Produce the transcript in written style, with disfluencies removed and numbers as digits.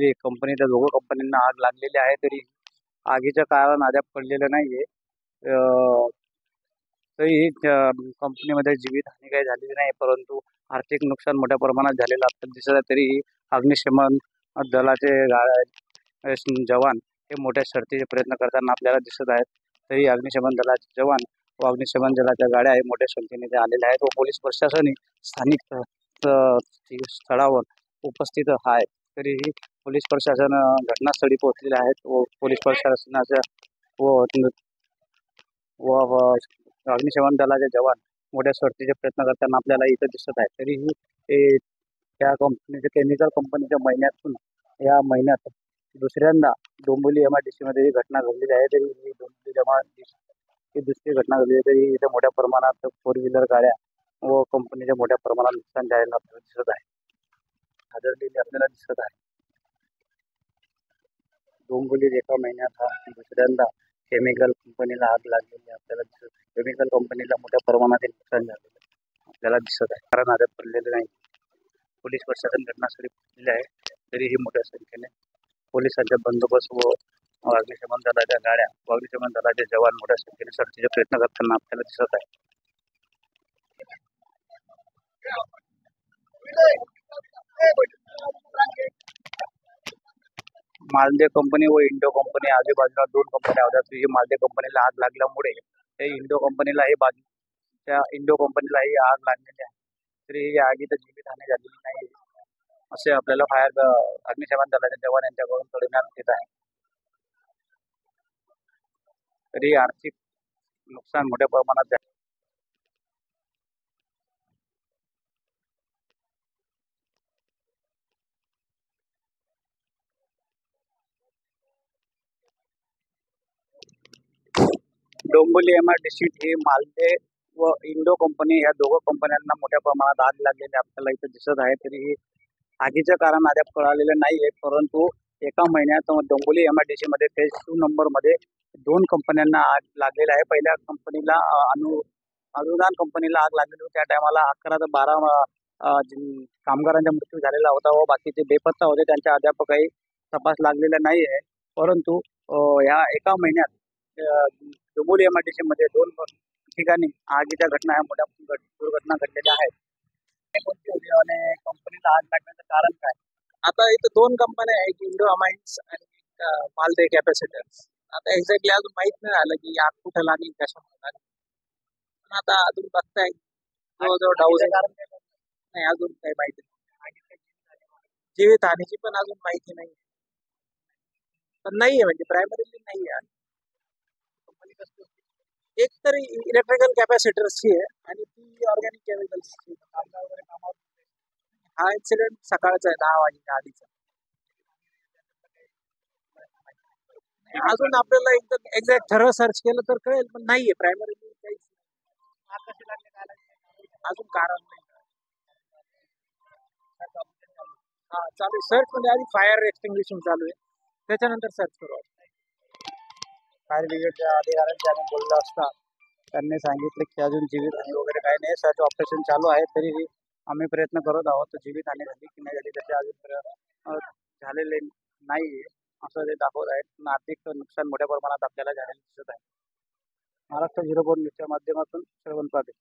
तरी कंपनीच्या दोघं कंपन्यांना आग लागलेली आहे. तरी आगीचं कारण अद्याप कळलेलं नाहीये. तरीही कंपनीमध्ये जीवितहानी काही झालेली नाही, परंतु आर्थिक नुकसान मोठ्या प्रमाणात झालेलं आपल्याला दिसत आहे. तरीही अग्निशमन दलाचे जवान हे मोठ्या शर्थीचे प्रयत्न करताना आपल्याला दिसत आहेत. तरी अग्निशमन दलाचे जवान व अग्निशमन दलाच्या गाड्या हे मोठ्या संख्येने ते आलेल्या आहेत व पोलीस प्रशासनही स्थानिक स्थळावर उपस्थित आहे. तरीही पोलीस प्रशासन घटनास्थळी पोहोचलेले आहेत व पोलीस प्रशासनाच्या व अग्निशमन दलाचे जवान मोठ्या शर्थीचे प्रयत्न करताना आपल्याला इथं दिसत आहे. तरीही त्या कंपनीच्या केमिकल कंपनीच्या या महिन्यात दुसऱ्यांदा डोंबिवली MIDC मध्ये ही घटना घडलेली आहे. तरी ही डोंबिवली MIDC ही दुसरी घटना घडली आहे. तरी इथे मोठ्या प्रमाणात 4 व्हीलर गाड्या व कंपनीच्या मोठ्या प्रमाणात नुकसान झालेलं आपल्याला दिसत आहे. हादरलेली आपल्याला दिसत आहे. डोंबिवलीत एका महिन्यात हा दुसऱ्यांदा केमिकल कंपनीला आग लागलेली आपल्याला दिसत आहे. केमिकल कंपनीला मोठ्या प्रमाणात नुकसान झालेलं आपल्याला दिसत आहे. कारण अद्याप पडलेलं नाही. पोलीस प्रशासन घटनास्थळी पोहोचलेले आहे. तरीही मोठ्या संख्येने पोलिसांचा बंदोबस्त व अग्निशमन दलाच्या गाड्या व अग्निशमन दलाचे जवान मोठ्या संख्येने शर्थीचे प्रयत्न करताना आपल्याला दिसत आहे. मालदे कंपनी व इंडो कंपनी आजूबाजूला 2 कंपन्या होत्या. ही मालदे कंपनीला आग लागल्यामुळे इंडो कंपनीलाही आग लागलेली आहे. तरी या आगीत जीवितहानी झालेली नाही असे आपल्याला अग्निशमन दलाच्या जवान यांच्याकडून कळविण्यात येत आहे. तरी आर्थिक नुकसान मोठ्या प्रमाणात झाले. डोंबिवली MIDC ही मालदे व इंडो कंपनी या दोघं कंपन्यांना मोठ्या प्रमाणात आग लागलेली आपल्याला इथे दिसत आहे. तरी आगीचं कारण अद्याप कळालेलं नाहीये, परंतु एका महिन्यात डोंबिवली MIDC मध्ये फेज 2 नंबरमध्ये 2 कंपन्यांना आग लागलेली आहे. पहिल्या कंपनीला अनुदान कंपनीला आग लागलेली होती. त्या टायमाला 11 ते 12 कामगारांचा मृत्यू झालेला होता व बाकीचे बेपत्ता होते. त्यांच्या अद्याप काही तपास लागलेला नाही आहे. परंतु या एका महिन्यात डोंबिवली MIDC मध्ये 2 ठिकाणी आगीच्या घटना मोठ्या दुर्घटना घडलेल्या आहेत. आणि कंपनीला आग लागण्याचं कारण काय? आता इथं 2 कंपन्या आहेत, इंडो अमाइन्स आणि मालदे कॅपॅसिटर्स. आता एक्झॅक्टली अजून माहित नाही झालं की आग कुठं लागली, कशामुळे लागली. पण आता अजून बघताय जवळजवळ डाऊन नाही, अजून काही माहिती नाही. जीवितहानीची पण अजून माहिती नाही, पण नाहीये म्हणजे प्रायमरीली नाहीये. एक तर इलेक्ट्रिकल कॅपॅसिटर्सची आहे आणि ती ऑर्गॅनिक केमिकल्सची. हा इन्सिडेंट सकाळचा आहे 10 वाजता आधीचा. अजून आपल्याला एकदम एक्झॅक्ट थरो सर्च केलं तर कळेल, पण नाहीये प्रायमरीली काहीच अजून कारण नाही. चालू सर्च म्हणजे आधी फायर एक्सटिंग्विशिंग चालू आहे, त्याच्यानंतर सर्च करू. फायर ब्रिगेडच्या अधिकाऱ्यांशी आम्ही बोललो असता त्यांनी सांगितलं की अजून जीवितहानी वगैरे काही नाही, सर्च ऑपरेशन चालू आहे. तरीही आम्ही प्रयत्न करत आहोत. जीवितहानी झाली की नाही झाली त्याचे अजून झालेले नाही असं ते दाखवत आहेत. पण आर्थिक नुकसान मोठ्या प्रमाणात आपल्याला झालेलं दिसत आहे. महाराष्ट्र 04 न्यूजच्या माध्यमातून श्रवण पाटील.